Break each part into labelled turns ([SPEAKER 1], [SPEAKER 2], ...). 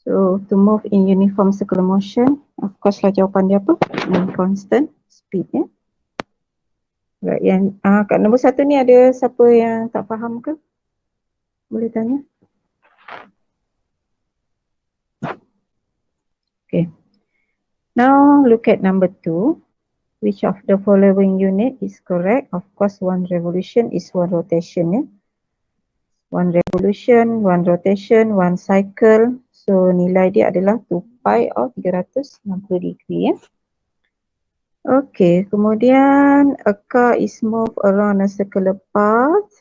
[SPEAKER 1] So to move in uniform circular motion, of course lah jawapan dia apa? In constant speed ya. Right, yang kat nombor 1 ni ada siapa yang tak faham ke? Boleh tanya? Okay. Now look at number 2. Which of the following unit is correct? Of course, one revolution is one rotation ya. One revolution, one rotation, one cycle. So nilai dia adalah 2 pi or 360 degree ya. Okay, kemudian a car is moved around a circular path.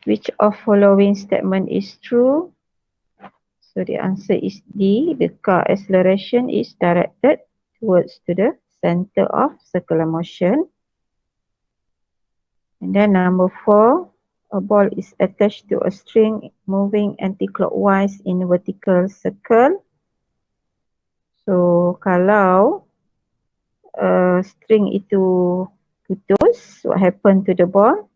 [SPEAKER 1] Which of following statement is true? So the answer is D. The car acceleration is directed towards to the center of circular motion. And then number 4, a ball is attached to a string moving anti-clockwise in a vertical circle. So kalau string itu putus, what happen to the ball?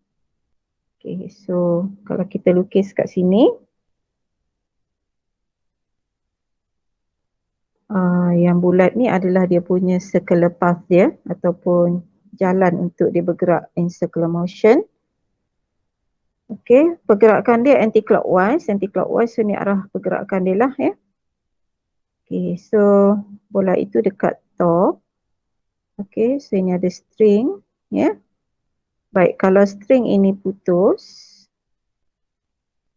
[SPEAKER 1] Okay, so kalau kita lukis kat sini, yang bulat ni adalah dia punya circular path dia ataupun jalan untuk dia bergerak in circular motion. Okay, pergerakan dia anti-clockwise, so ni arah pergerakan dia lah ya. Okay, so bola itu dekat top. Okay, so ini ada string ya. Baik, kalau string ini putus,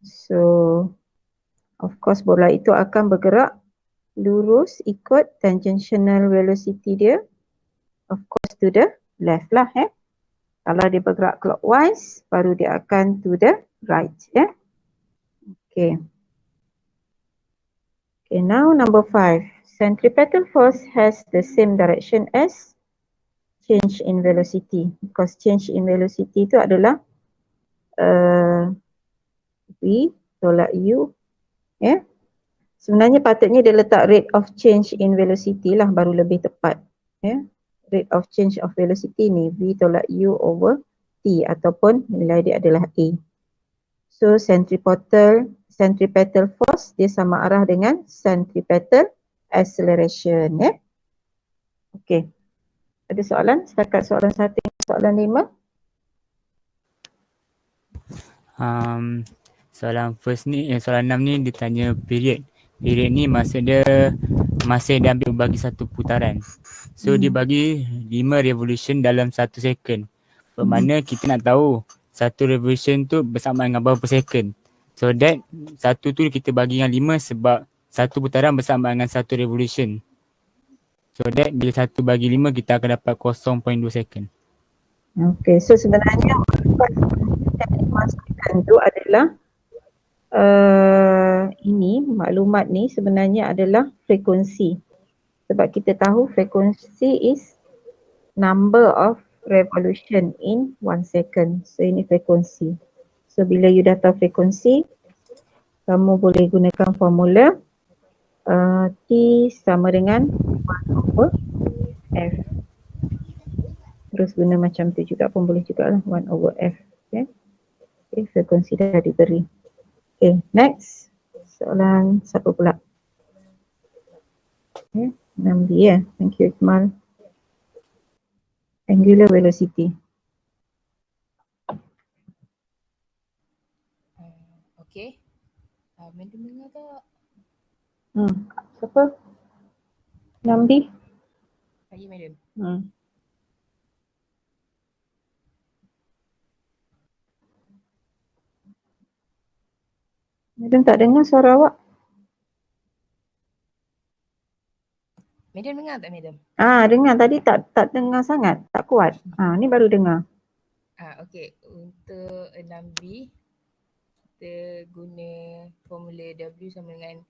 [SPEAKER 1] so of course bola itu akan bergerak lurus ikut tangential velocity dia, of course to the left lah ya. Kalau dia bergerak clockwise, baru dia akan to the right ya. Okay. Okay, now number 5. Centripetal force has the same direction as change in velocity. Because change in velocity itu adalah V tolak U. Ya. Sebenarnya patutnya dia letak rate of change in velocity lah baru lebih tepat. Ya. Rate of change of velocity ni V tolak U over T ataupun nilai dia adalah A. So centripetal force dia sama arah dengan centripetal acceleration ya. Okey. Ada soalan? Setakat soalan 1 hingga soalan 5.
[SPEAKER 2] Soalan first ni, soalan 6 ni dia tanya period. Period ni maksud dia masa dia ambil bagi satu putaran. So dia bagi 5 revolution dalam 1 second. Bermakna kita nak tahu satu revolution tu bersama dengan berapa second. So that satu tu kita bagi dengan 5 sebab satu putaran bersama dengan satu revolution. So that bila 1 bagi 5 kita akan dapat 0.2 second.
[SPEAKER 1] Okay, so sebenarnya second tu adalah ini maklumat ni sebenarnya adalah frekuensi. Sebab kita tahu frekuensi is number of revolution in 1 second. So ini frekuensi. So bila you dah tahu frekuensi, kamu boleh gunakan formula T sama dengan 1 over F. Terus guna macam tu juga pun boleh juga lah, 1 over F. Okay, okay, frekuensi dah diberi. Okay, next. Soalan siapa pula? Okay, 6B ya. Thank you Ikmal. Angular velocity.
[SPEAKER 3] Okay. Madam dengar tak?
[SPEAKER 1] Siapa? 6B?
[SPEAKER 3] Lagi madam.
[SPEAKER 1] Madam tak dengar suara awak.
[SPEAKER 3] Madam dengar tak madam?
[SPEAKER 1] Dengar. Tadi tak dengar sangat. Tak kuat. Ni baru dengar.
[SPEAKER 3] Okay. Untuk 6B, kita guna formula W sama dengan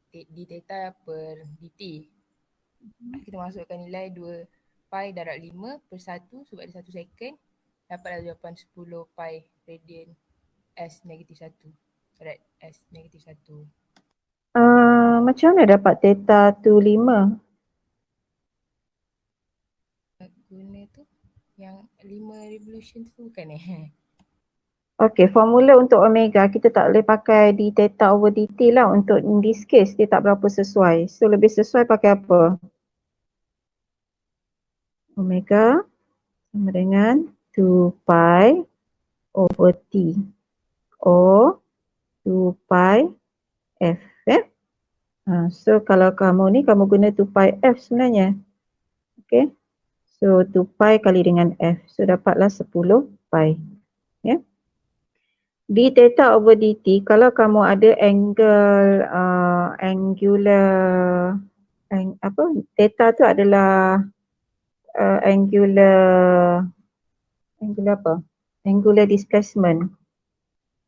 [SPEAKER 3] d theta per dt. Kita masukkan nilai 2 pi darab 5 per 1 sebab dia 1 second. Dapatlah jawapan 10 pi radian S negatif 1. Right, S negatif 1.
[SPEAKER 1] Macam mana dapat theta tu 5?
[SPEAKER 3] Guna tu yang 5 revolution tu bukan
[SPEAKER 1] Okay, formula untuk omega kita tak boleh pakai d theta over dt lah. Untuk in this case dia tak berapa sesuai. So lebih sesuai pakai apa? Omega sama dengan 2 pi over t or 2 pi f. So kalau kamu ni kamu guna 2 pi f sebenarnya. Okay. So 2 pi kali dengan f. So dapatlah 10 pi. Ya. D theta over dt, kalau kamu ada angle theta tu adalah angular apa? Angular displacement.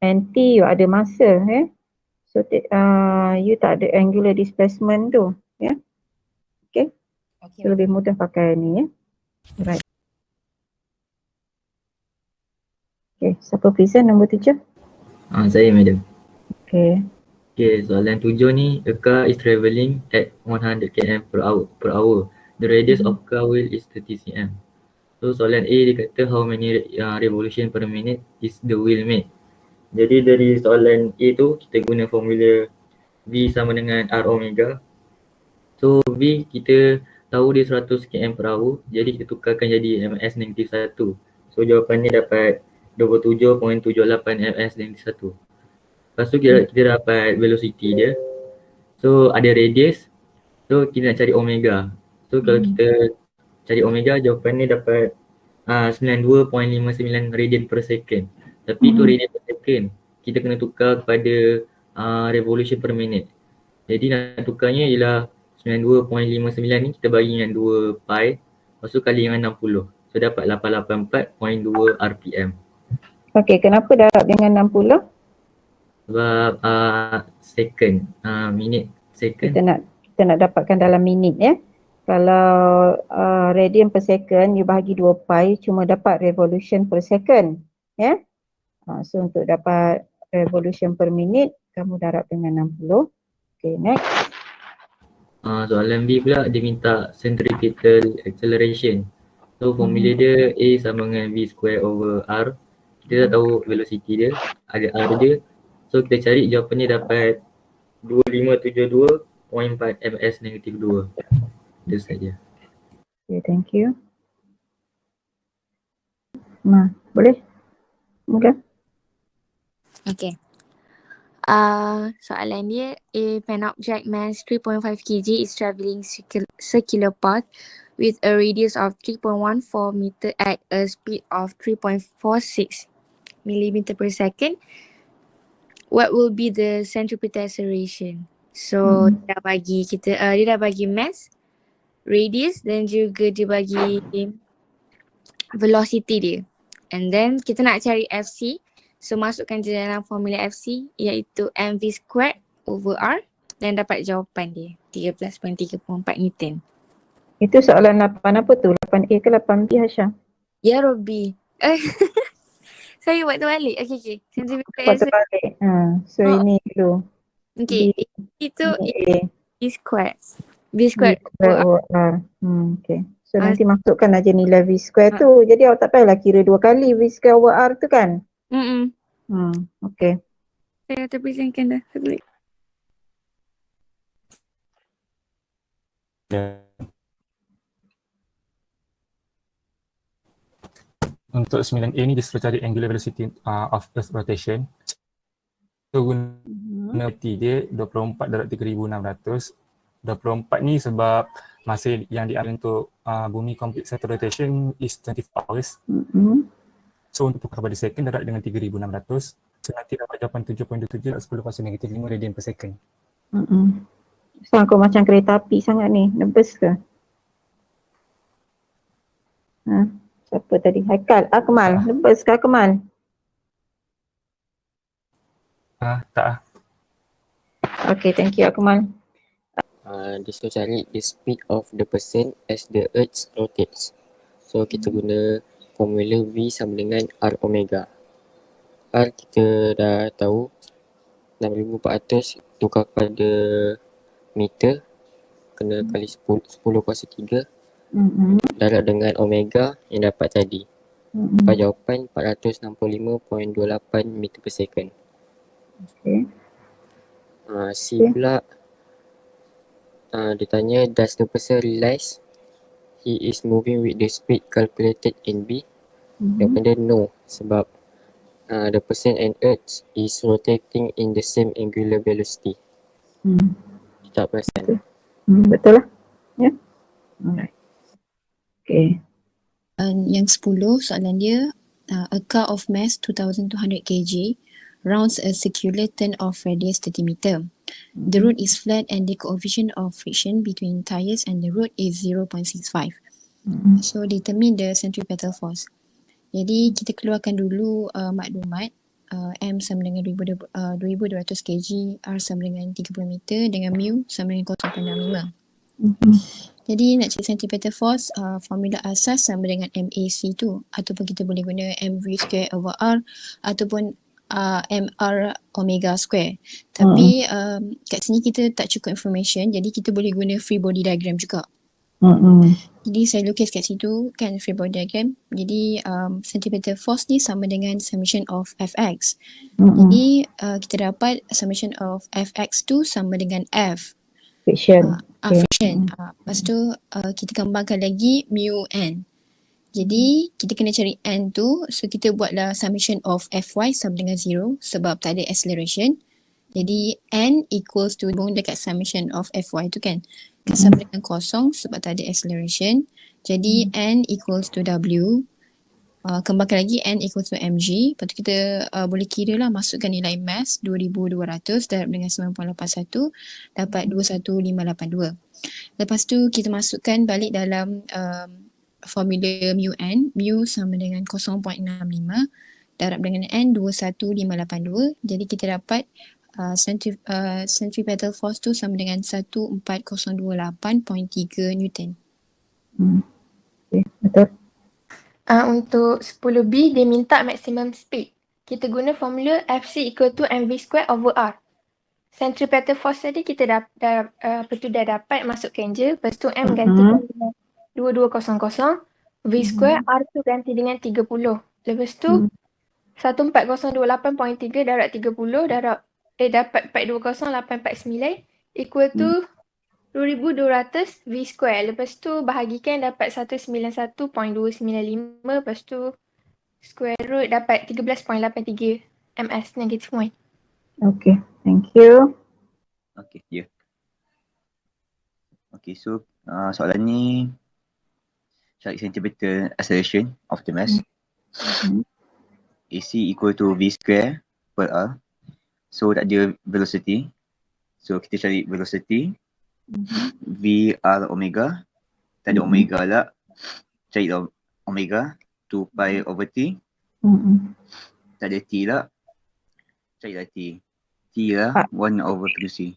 [SPEAKER 1] And t you ada masa, so you tak ada angular displacement tu, ya. Okay.
[SPEAKER 3] Okay,
[SPEAKER 1] So lebih mudah pakai ni, ya. Right. Okay, siapa present nombor 7?
[SPEAKER 4] Saya madam.
[SPEAKER 1] Okay.
[SPEAKER 4] Okay, soalan 7 ni, a car is travelling at 100 km per hour. The radius of car wheel is 30 cm. So soalan A dia kata how many revolution per minute is the wheel make. Jadi dari soalan A tu kita guna formula V sama dengan R omega. So V kita tahu dia 100 km per hour, jadi kita tukarkan jadi ms negatif 1. So jawapannya dapat 27.78 ms negatif 1. Lepas tu kita dapat velocity dia. So ada radius. So kita nak cari omega. So kalau kita cari omega, jawapannya dapat 92.59 radian per second. Tapi tu radian per second. Kita kena tukar kepada revolution per minute. Jadi nak tukarnya ialah 92.59 ni kita bagi dengan 2 pi. Lepas tu kali dengan 60. So dapat 884.2 rpm.
[SPEAKER 1] Okay, kenapa darab dengan 60?
[SPEAKER 4] Sebab second, minit second.
[SPEAKER 1] Kita nak dapatkan dalam minit, ya. Kalau radian per second you bahagi 2 pi cuma dapat revolution per second, ya. So untuk dapat revolution per minit kamu darab dengan 60. Okay, next.
[SPEAKER 4] Soalan B pula dia minta centripetal acceleration. So formula dia A sama dengan V square over R. Kita dah tahu velocity dia, ada R dia. So kita cari jawapannya dapat 2572.4 ms negatif 2. Itu saja.
[SPEAKER 1] Okay, thank you. Boleh? Mula.
[SPEAKER 5] Okay. Soalan dia, a pen object mass 3.5 kg is travelling circular path with a radius of 3.14 meter at a speed of 3.46 millimeter per second. What will be the centripetal acceleration? So dia dah bagi mass, radius dan juga dia bagi velocity dia. And then kita nak cari FC. So masukkan je dalam formula FC iaitu mv squared over r dan dapat jawapan dia 13.34 Newton.
[SPEAKER 1] Itu soalan 8 apa tu? 8A ke 8B, Hasha?
[SPEAKER 5] Ya Robby. Saya buat terbalik. Okay.
[SPEAKER 1] Buat terbalik. So ini dulu.
[SPEAKER 5] Okay. Itu
[SPEAKER 1] A.
[SPEAKER 5] B squared. B squared
[SPEAKER 1] over R. Okay. So nanti masukkan aja nilai V square tu. Jadi awak tak payahlah kira 2 kali V square over R tu kan? Okay.
[SPEAKER 5] Saya terpresentkan dah.
[SPEAKER 6] Untuk 9A ni dia suruh cari angular velocity of Earth rotation. So guna T dia 24 darab 3600. 24 ni sebab masa yang diambil untuk bumi complete cycle rotation is 24 hours. So untuk tukar pada second darab dengan 3600. So nanti dapat jawapan 7.27 darab 10 kuasa negatif 5 radian per second.
[SPEAKER 1] So aku macam kereta api sangat ni. Nervous ke? Siapa tadi? Haikal. Akmal. Nervous ke Akmal?
[SPEAKER 6] Tak.
[SPEAKER 1] Okay, thank you Akmal.
[SPEAKER 7] Dia suruh cari the speed of the person as the earth rotates. So kita guna formula V sama dengan R omega. R kita dah tahu 6400 tukar kepada meter kena kali 10 kuasa 3 darab dengan omega yang dapat tadi Dapat jawapan 465.28 meter per second.
[SPEAKER 1] Okay.
[SPEAKER 7] C pula, dia tanya, does the person realize he is moving with the speed calculated in B? Jawapan dia no, sebab the person and Earth is rotating in the same angular velocity. Tak perasan.
[SPEAKER 1] Betul lah. Ya. Alright. Okay.
[SPEAKER 8] Yang 10 soalan dia, a car of mass 2200 kg rounds a circular turn of radius 30 meter. The road is flat and the coefficient of friction between tires and the road is 0.65. So determine the centripetal force. Jadi kita keluarkan dulu maklumat M sama dengan 2200 kg, R sama dengan 30 meter dengan mu sama dengan 0.65. Jadi nak cari centripetal force, formula asas sama dengan MAC tu, ataupun kita boleh guna MV square over R ataupun MR omega square. Tapi kat sini kita tak cukup information, jadi kita boleh guna free body diagram juga. Jadi saya lukis kat situ kan free body diagram. Jadi centripetal force ni sama dengan summation of Fx. Jadi kita dapat summation of Fx tu sama dengan F.
[SPEAKER 1] Friction.
[SPEAKER 8] Friction. Lepas tu kita kembangkan lagi mu n. Jadi kita kena cari n tu, so kita buatlah summation of Fy sama dengan 0 sebab tak ada acceleration. Jadi n equals to dekat summation of Fy tu kan, sama dengan kosong sebab tak ada acceleration. Jadi n equals to W. Kembangkan lagi n equals to mg. Lepas tu kita boleh kira lah, masukkan nilai mass 2200 darab dengan 9.81 dapat 21582. Lepas tu kita masukkan balik dalam formula mu n. Mu sama dengan 0.65 darab dengan n 21582. Jadi kita dapat centripetal force tu sama dengan 14028.3 Newton.
[SPEAKER 1] Okay, betul.
[SPEAKER 9] Untuk 10B dia minta maximum speed. Kita guna formula Fc equal to mv square over r. Centripetal force tadi kita dah dapat, masukkan je. Lepas tu m gantikan dengan 2200, v square, r tu ganti dengan 30. Lepas tu 14028.3 darab 30 dapat 420849 equal to 2200 V square. Lepas tu bahagikan dapat 191.295. Lepas tu square root dapat 13.83 ms negative 1.
[SPEAKER 1] Okay, thank you.
[SPEAKER 10] Okay, ya. Okay, so soalan ni cari centripetal acceleration of the mass. AC equal to V square per R. So tak ada velocity. So kita cari velocity. V R omega. Tak ada omega lah. Cari omega 2 pi over T. Tak ada T lah. Cari lah T. T lah 1 over 2C.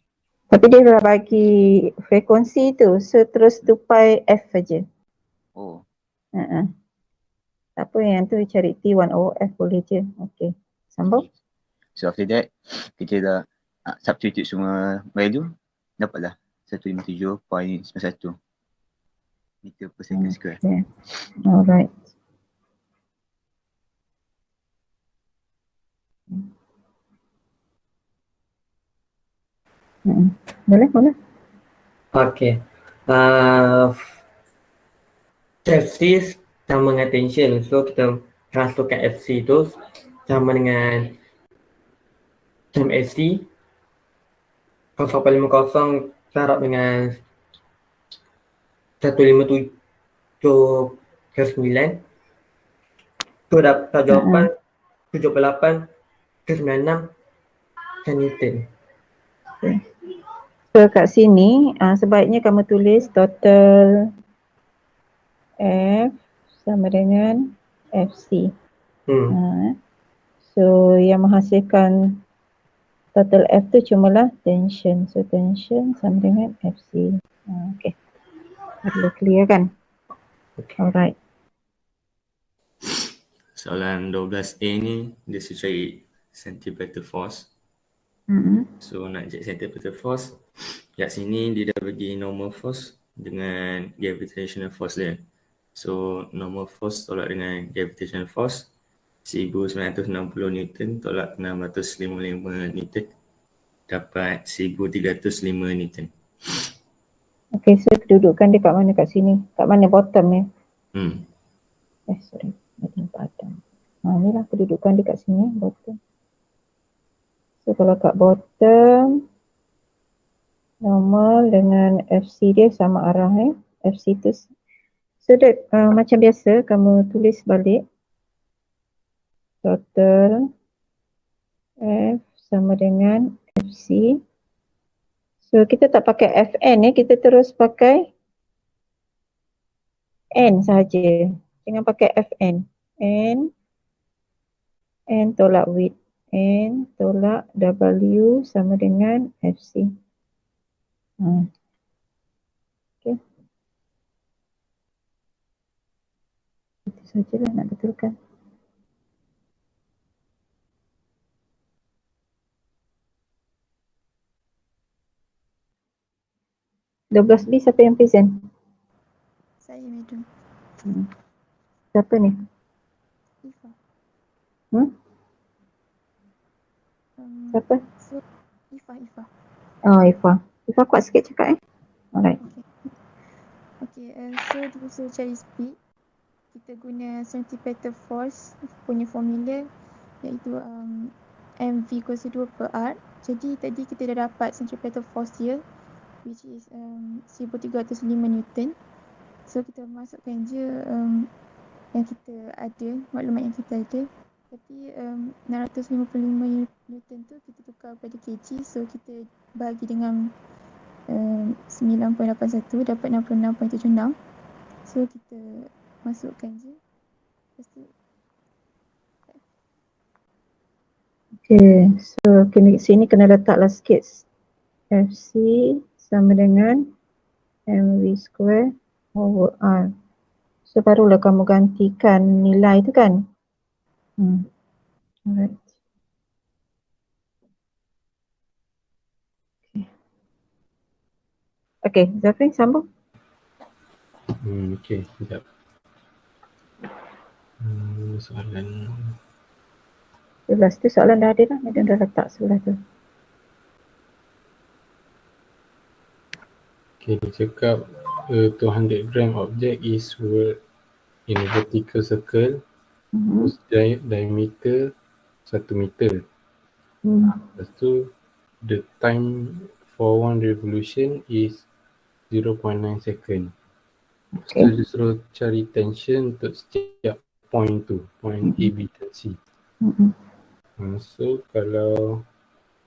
[SPEAKER 1] Tapi dia dah bagi frekuensi tu, so terus 2 pi F saja.
[SPEAKER 10] Oh.
[SPEAKER 1] Tak apa, yang tu cari T 1 over F boleh je. Okay, sambung.
[SPEAKER 10] So after that, kita dah substitute semua value, dapatlah 157.91 meter per second square.
[SPEAKER 1] Okay. Alright. Boleh.
[SPEAKER 11] Okay. FC sama dengan tension. So kita transferkan FC tu sama dengan MSC 0.50 darab dengan 157 ke 9. Tu dapat jawapan 78 ke 96 Newton.
[SPEAKER 1] Okay. So kat sini sebaiknya kamu tulis total F sama dengan FC. So yang menghasilkan total F tu cumalah tension. So tension sama dengan FC. Okay. Perlu clear kan? Alright.
[SPEAKER 12] Soalan 12A ni dia cari centripetal force. So nak cari centripetal force, kat sini dia dah bagi normal force dengan gravitational force dia. So normal force tolak dengan gravitational force 1960 Newton tolak 655 Newton dapat 1305 Newton.
[SPEAKER 1] Okay, so kedudukan dia kat mana kat sini? Kat mana bottom ya? Sorry. Ada bottom. Ni lah kedudukan dia kat sini, bottom. So kalau kat bottom, normal dengan FC dia sama arah FC tu. So that macam biasa kamu tulis balik. Total F sama dengan FC. So kita tak pakai Fn kita terus pakai N saja. Jangan pakai Fn. N tolak width. N tolak W sama dengan FC. Okay. Itu sajalah nak betulkan. B siapa yang present?
[SPEAKER 8] Saya, Madam.
[SPEAKER 1] Siapa ni?
[SPEAKER 8] Ifa.
[SPEAKER 1] Siapa?
[SPEAKER 8] So, Ifa.
[SPEAKER 1] Oh, Ifa. Ifa kuat sikit cakap Alright.
[SPEAKER 8] Okay, so dia suruh cari speed. Kita guna centripetal force punya formula iaitu mv kuasa 2 per r. Jadi tadi kita dah dapat centripetal force dia which is 1305 Newton. So kita masukkan je yang kita ada, maklumat yang kita ada. Tapi 655 Newton tu kita tukar pada kg, so kita bagi dengan 9.81 dapat 66.76. So kita masukkan je. Lepas tu
[SPEAKER 1] Okay, so sini kena letaklah sikit. FC sama dengan mv square over r. So barulah kamu gantikan nilai tu kan. Alright. Okay, Zafrin sambung.
[SPEAKER 13] Okay, sekejap. Soalan
[SPEAKER 1] 11 tu soalan dah ada dah. Madam dah letak sebelah tu.
[SPEAKER 13] Okay, dia cakap a 200 gram object is whirled in a vertical circle whose diameter 1 meter. Lepas tu, the time for one revolution is 0.9 second. Lepas tu dia suruh cari tension untuk setiap point tu, point A, B dan C. So kalau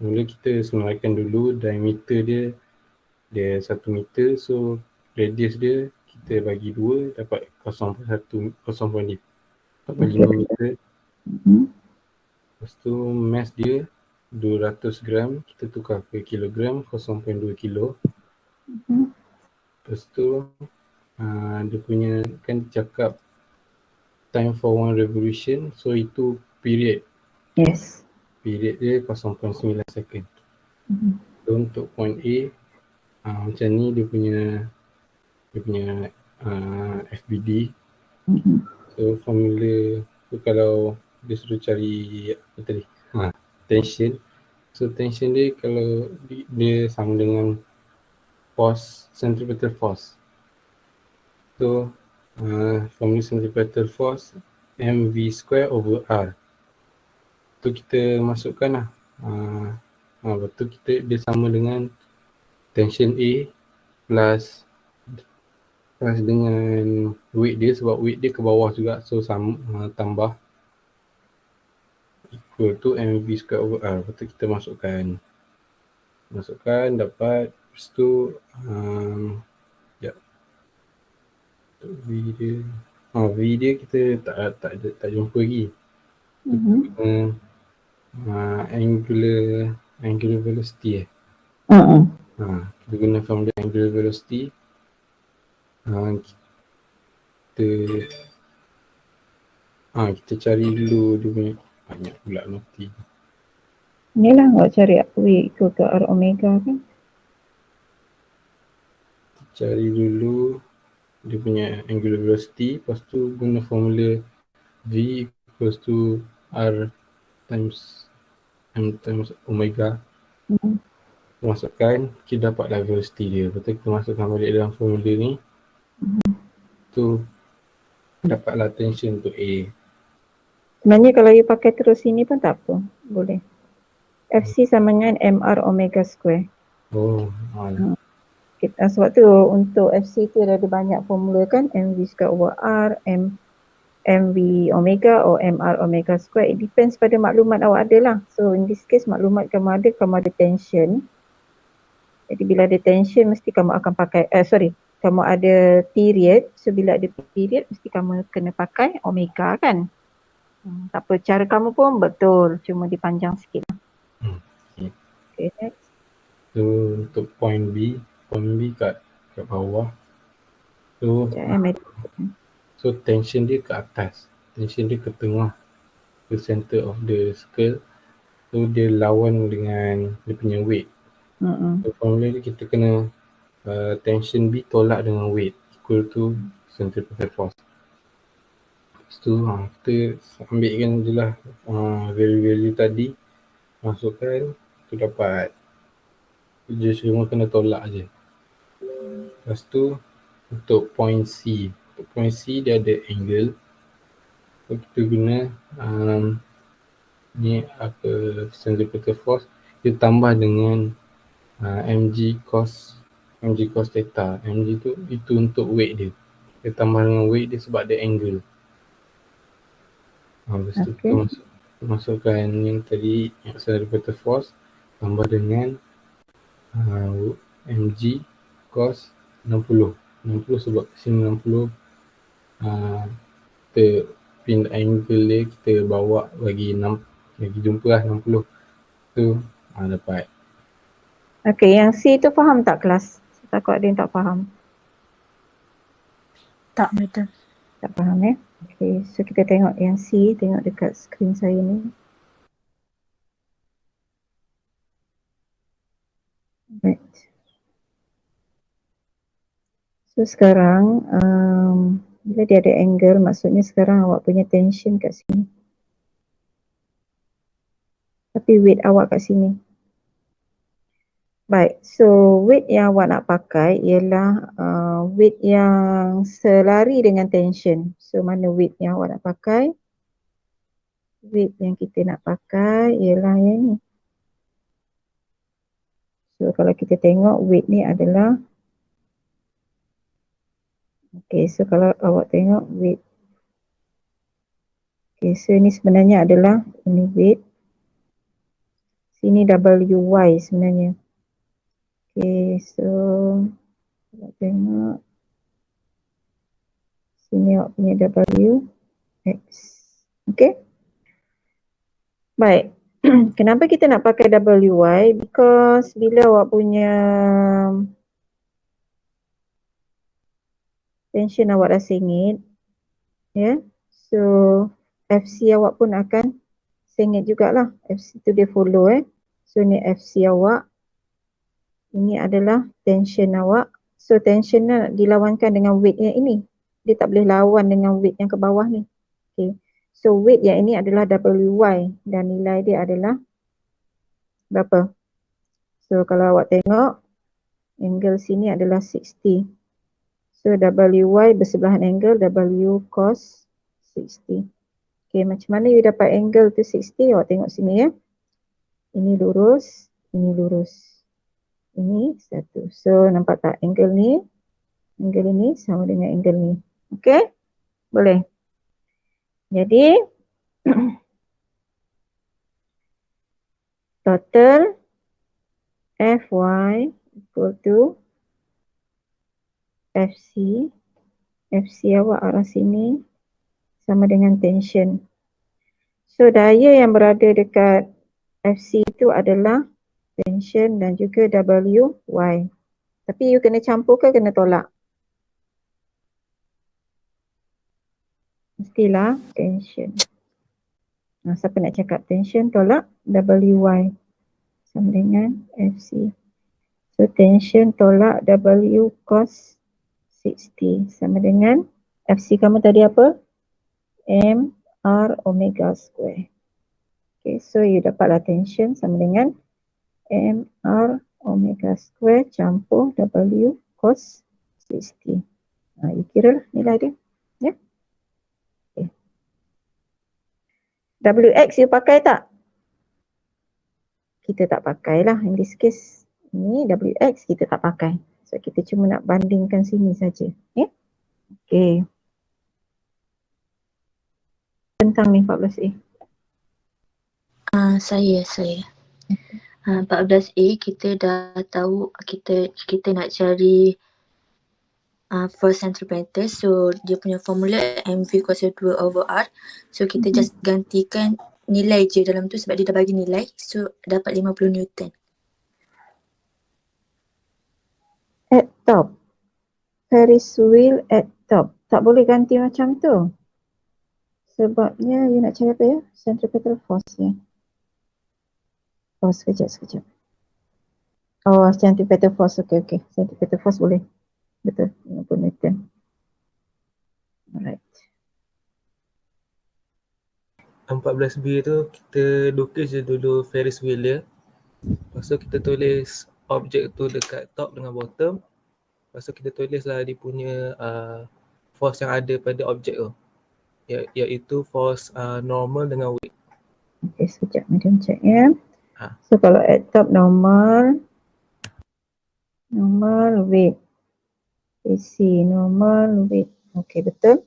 [SPEAKER 13] mula kita senaraikan dulu diameter dia 1 meter, so radius dia kita bagi 2 dapat 0.5 meter. Lepas tu mass dia 200 gram, kita tukar ke kilogram, 0.2 kilo. Lepas tu dia punya kan cakap time for one revolution, so itu period.
[SPEAKER 1] Yes.
[SPEAKER 13] Period dia 0.9 second. So untuk point A macam ni dia punya FBD. So formula tu kalau dia suruh cari apa tadi? Tension. So tension dia kalau dia sama dengan force, centripetal force. So formula centripetal force mv square over r. Tu kita masukkan lah. Lepas tu dia sama dengan tension A plus dengan weight dia, sebab weight dia ke bawah juga, so sama tambah equal to mv square over r. Lepas tu kita masukkan dapat, lepas tu V dia kita tak jumpa lagi. Angular velocity kita guna formula angular velocity. Kita cari dulu dia punya, banyak pula nanti.
[SPEAKER 1] Inilah nak cari V ikut ke R omega kan.
[SPEAKER 13] Cari dulu dia punya angular velocity, lepas tu guna formula V equals to R times M times omega. Masukkan, kita dapatlah velocity dia. Lepas tu kita masukkan balik dalam formula ni. Tu dapatlah tension untuk A.
[SPEAKER 1] Sebenarnya kalau you pakai terus ini pun tak apa. Boleh. FC sama dengan MR omega square.
[SPEAKER 13] Oh,
[SPEAKER 1] Sebab tu untuk FC tu ada banyak formula kan. MV square over R, MV omega or MR omega square. It depends pada maklumat awak ada lah. So in this case maklumat kamu ada tension. Jadi bila ada tension mesti kamu akan pakai, kamu ada period. So bila ada period mesti kamu kena pakai omega kan. Tak apa, cara kamu pun betul, cuma dipanjang sikit lah. Okay, next.
[SPEAKER 13] So untuk point B kat bawah. So tension dia ke atas, tension dia ke tengah, ke center of the circle. So dia lawan dengan dia punya weight. So formula dia kita kena tension B tolak dengan weight equal to centripetal force. Lepas tu kita ambilkan je lah value-value tadi, masukkan, tu dapat. Dia semua kena tolak je. Lepas tu untuk point C, dia ada angle. So kita guna ni apa, centripetal force, kita tambah dengan mg cos theta. Mg tu itu untuk weight dia. Kita tambah dengan weight dia sebab dia angle. Lepas tu kita masukkan yang tadi, yang centripetal force, tambah dengan mg cos 60 sebab sini 60 kita pindah angle dia, kita bawa bagi jumpa lah 60 tu dapat.
[SPEAKER 1] Okay, yang C tu faham tak kelas? Takut ada yang tak faham.
[SPEAKER 5] Tak betul.
[SPEAKER 1] Tak faham ya? Okay, so kita tengok yang C, tengok dekat skrin saya ni. Right. So sekarang bila dia ada angle, maksudnya sekarang awak punya tension kat sini. Tapi weight awak kat sini. Baik, so weight yang awak nak pakai ialah weight yang selari dengan tension. So mana weight yang awak nak pakai? Weight yang kita nak pakai ialah yang ni. So kalau kita tengok weight ni adalah, okay, so kalau awak tengok weight, okay, so ni sebenarnya adalah ini weight, sini WY sebenarnya. Okay, so awak tengok sini awak punya WX. Okay, baik. Kenapa kita nak pakai WY? Because bila awak punya tension awak dah sengit, ya, so FC awak pun akan sengit jugalah. FC tu dia follow So ni FC awak, ini adalah tension awak. So tension nak dilawankan dengan weight yang ini. Dia tak boleh lawan dengan weight yang ke bawah ni. Okay. So weight yang ini adalah WY dan nilai dia adalah berapa? So kalau awak tengok angle sini adalah 60. So WY bersebelahan angle W cos 60. Okay, macam mana you dapat angle tu 60? Awak tengok sini ya. Ini lurus, ini lurus. Ini satu. So nampak tak angle ni? Angle ini sama dengan angle ni. Okay? Boleh? Jadi total Fy equal to FC. FC awak arah sini sama dengan tension. So daya yang berada dekat FC itu adalah tension dan juga WY. Tapi you kena campur ke kena tolak? Mestilah tension. Siapa nak cakap tension tolak WY sama dengan FC. So tension tolak W cos 60 sama dengan FC kamu tadi apa? M R omega square. Okay, so you dapatlah tension sama dengan M R omega square campur W cos 60. You kira lah nilai dia. Ya. Okay. WX you pakai tak? Kita tak pakai lah in this case. Ni WX kita tak pakai. So kita cuma nak bandingkan sini saja. Ya. Okay. Tentang ni 14A.
[SPEAKER 5] Saya. 14A kita dah tahu kita nak cari force centripetal, so dia punya formula mv kuasa 2/r. So kita just gantikan nilai je dalam tu sebab dia dah bagi nilai, so dapat 50 Newton.
[SPEAKER 1] At top. Ferris wheel at top. Tak boleh ganti macam tu. Sebabnya you nak cari apa ya? Centripetal force ya. Oh sekejap. Oh centripetal force, okay. Centripetal force boleh. Betul, 50 Newton. Alright.
[SPEAKER 14] 14B tu kita lukis je dulu Ferris wheel dia. Lepas tu kita tulis objek tu dekat top dengan bottom. Lepas tu kita tulislah dia punya force yang ada pada objek tu. Iaitu force normal dengan weight.
[SPEAKER 1] Okay, sekejap macam check ya. So kalau at top normal weight. AC normal weight. Okay, betul.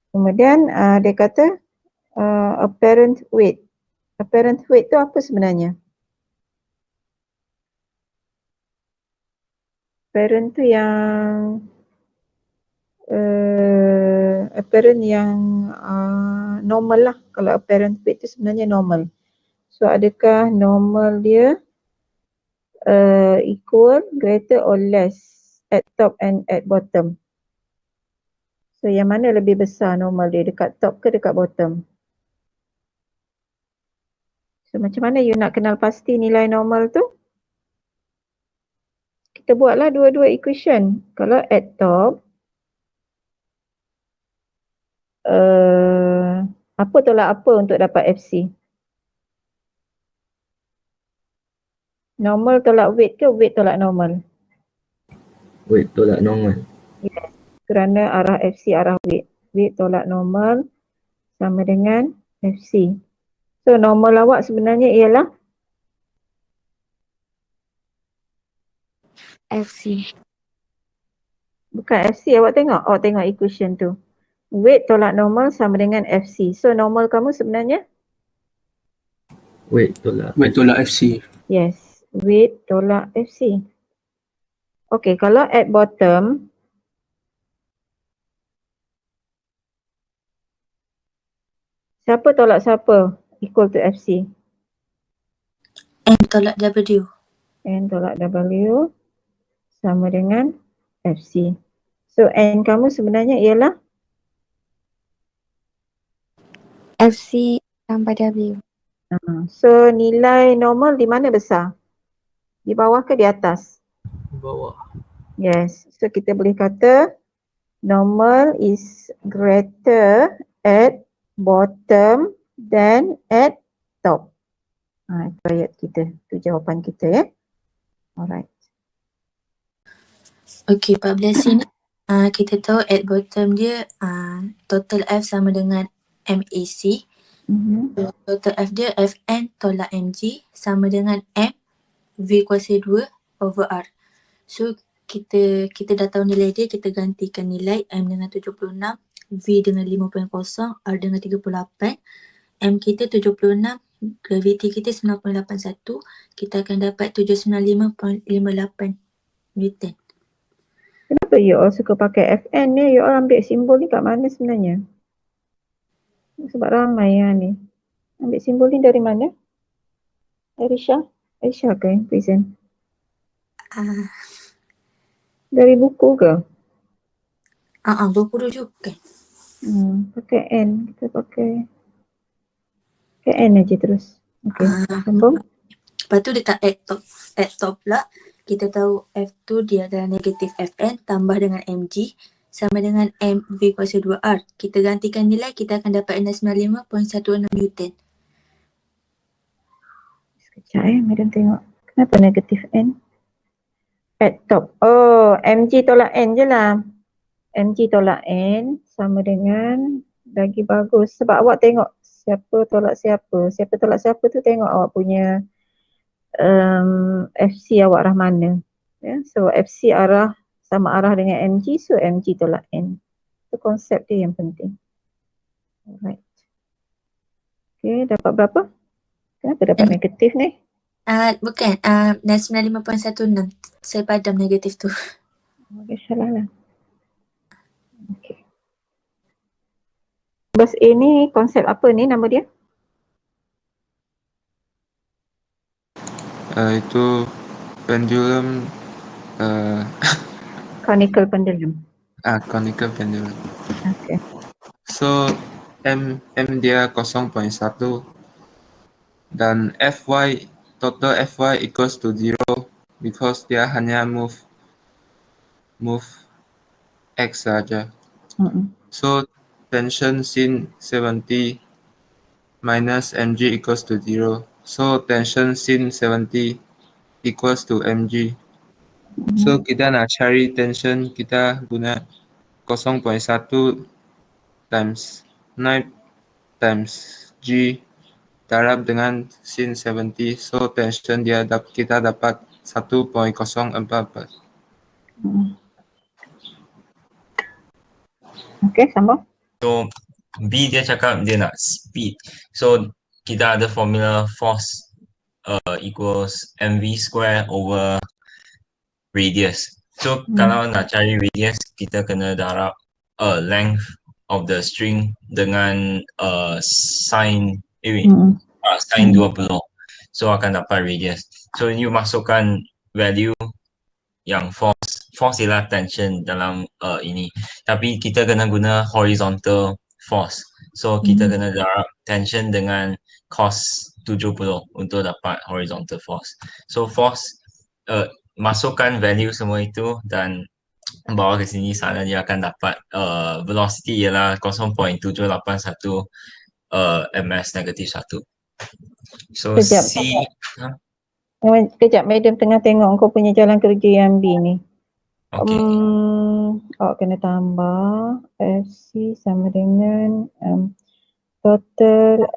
[SPEAKER 1] Kemudian dia kata apparent weight. Apparent weight tu apa sebenarnya? Apparent tu yang normal lah. Kalau apparent weight tu sebenarnya normal. So adakah normal dia equal, greater or less at top and at bottom? So yang mana lebih besar normal dia, dekat top ke dekat bottom? So macam mana you nak kenal pasti nilai normal tu? Kita buatlah dua-dua equation. Kalau at top, apa tolak apa untuk dapat FC? Normal tolak weight ke weight tolak normal?
[SPEAKER 4] Weight tolak normal.
[SPEAKER 1] Yes, kerana arah FC arah weight. Weight tolak normal sama dengan FC. So normal awak sebenarnya ialah
[SPEAKER 5] FC.
[SPEAKER 1] Bukan FC, awak tengok. Oh, tengok equation tu. Weight tolak normal sama dengan FC. So normal kamu sebenarnya?
[SPEAKER 4] Weight tolak
[SPEAKER 14] FC.
[SPEAKER 1] Yes, weight tolak FC. Okay, kalau at bottom, siapa tolak siapa equal to FC?
[SPEAKER 5] N tolak W.
[SPEAKER 1] N tolak W sama dengan FC. So N kamu sebenarnya ialah?
[SPEAKER 5] FC tambah W.
[SPEAKER 1] So nilai normal di mana besar? Di bawah ke di atas?
[SPEAKER 14] Di bawah.
[SPEAKER 1] Yes, so kita boleh kata normal is greater at bottom than at top. Itu ayat kita, itu jawapan kita ya. Alright.
[SPEAKER 5] Okay, 14 ni kita tahu at bottom dia total F sama dengan MAC. Total F dia Fn tolak mg sama dengan M V kuasa 2/R. So kita dah tahu nilai dia, kita gantikan nilai M dengan 76, V dengan 5.0, R dengan 38. M kita 76, gravity kita 9.81, kita akan dapat 795.58 Newton.
[SPEAKER 1] Kenapa you all suka pakai Fn ni? You all ambil simbol ni kat mana sebenarnya? Sebab ramai yang ni. Ambil simbol ni dari mana? Aisyah? Aisyah ke yang present? Dari buku ke?
[SPEAKER 5] Buku rujukan.
[SPEAKER 1] Pakai N. Kita pakai N aja terus. Okay, sambung.
[SPEAKER 5] Lepas tu dia tak at top pula. kita tahu F2 dia adalah negatif Fn tambah dengan mg sama dengan mv kuasa 2R. Kita gantikan nilai, kita akan dapat 695.16 Newton.
[SPEAKER 1] Sekejap Madam tengok. Kenapa negatif N? At top. Oh, mg tolak N je lah. mg tolak N sama dengan lagi bagus. Sebab awak tengok siapa tolak siapa. Siapa tolak siapa tu tengok awak punya FC awak arah mana. Ya, so FC arah sama arah dengan mg, so mg tolak N. Itu konsep dia yang penting. Alright. Okay, dapat berapa? Kenapa dapat negatif ni?
[SPEAKER 5] Bukan, 95.16. Saya padam negatif tu.
[SPEAKER 1] Okay, salah lah. Okay. Bus A ni konsep apa ni nama dia?
[SPEAKER 15] Itu pendulum
[SPEAKER 1] Conical pendulum.
[SPEAKER 15] conical pendulum.
[SPEAKER 1] Okay.
[SPEAKER 15] So M dia 0.1 dan Fy total Fy equals to 0 because dia hanya move X saja. So tension sin 70 minus mg equals to 0. So tension sin 70 equals to mg. So kita nak cari tension, kita guna 0.1 times 9 times g darab dengan sin 70. So tension dia kita dapat 1.044.
[SPEAKER 1] Okay, sambung.
[SPEAKER 12] So B dia cakap dia nak speed. So kita ada formula force equals mv square over radius. So kalau nak cari radius, kita kena darab length of the string dengan sin sin 20. So akan dapat radius. So you masukkan value yang force ialah tension dalam ini. Tapi kita kena guna horizontal force. So kita kena darab tension dengan cos 70 untuk dapat horizontal force. So force masukkan value semua itu dan bawa ke sini, sana dia akan dapat velocity ialah 0.781 ms negatif 1. So
[SPEAKER 1] Kejap.
[SPEAKER 12] C
[SPEAKER 1] Kejap, Madam tengah tengok kau punya jalan kerja yang B ni.
[SPEAKER 12] Okay.
[SPEAKER 1] Awak kena tambah FC sama dengan total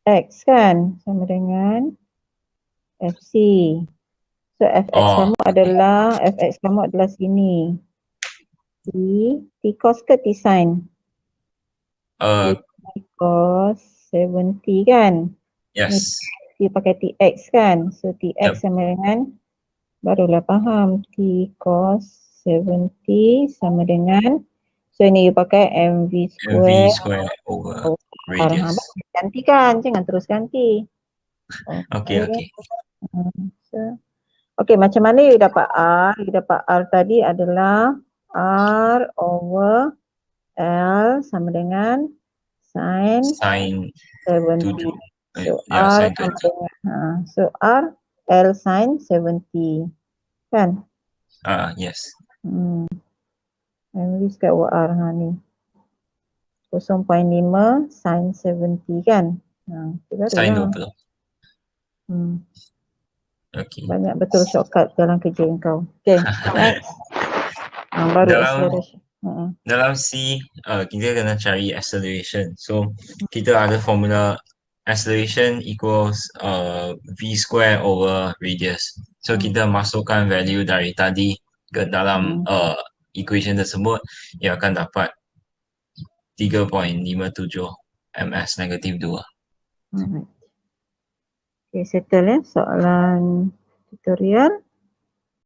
[SPEAKER 1] X kan sama dengan FC. So FX kamu adalah sini. T cos ke T sin? T cos 70 kan?
[SPEAKER 12] Yes.
[SPEAKER 1] Dia pakai TX kan? So TX sama dengan, barulah faham, T cos 70 sama dengan, so ini you pakai mv square
[SPEAKER 12] over radius.
[SPEAKER 1] Gantikan, jangan terus ganti.
[SPEAKER 12] Okay.
[SPEAKER 1] So, okay, macam mana you dapat R? You dapat R tadi adalah R over L sama dengan sin 70. So R sama dengan, so R L sin 70 kan?
[SPEAKER 12] Yes.
[SPEAKER 1] MV square over R ni 0.5 sin 70 kan?
[SPEAKER 12] Sin 20. Okay.
[SPEAKER 1] Banyak betul shortcut dalam kerja kau. Okay, next. Baru acceleration.
[SPEAKER 12] Dalam C, kita kena cari acceleration. So kita ada formula acceleration equals v square over radius. So kita masukkan value dari tadi ke dalam equation tersebut, ia akan dapat 3.57 ms negatif 2.
[SPEAKER 1] Okay, settle soalan tutorial.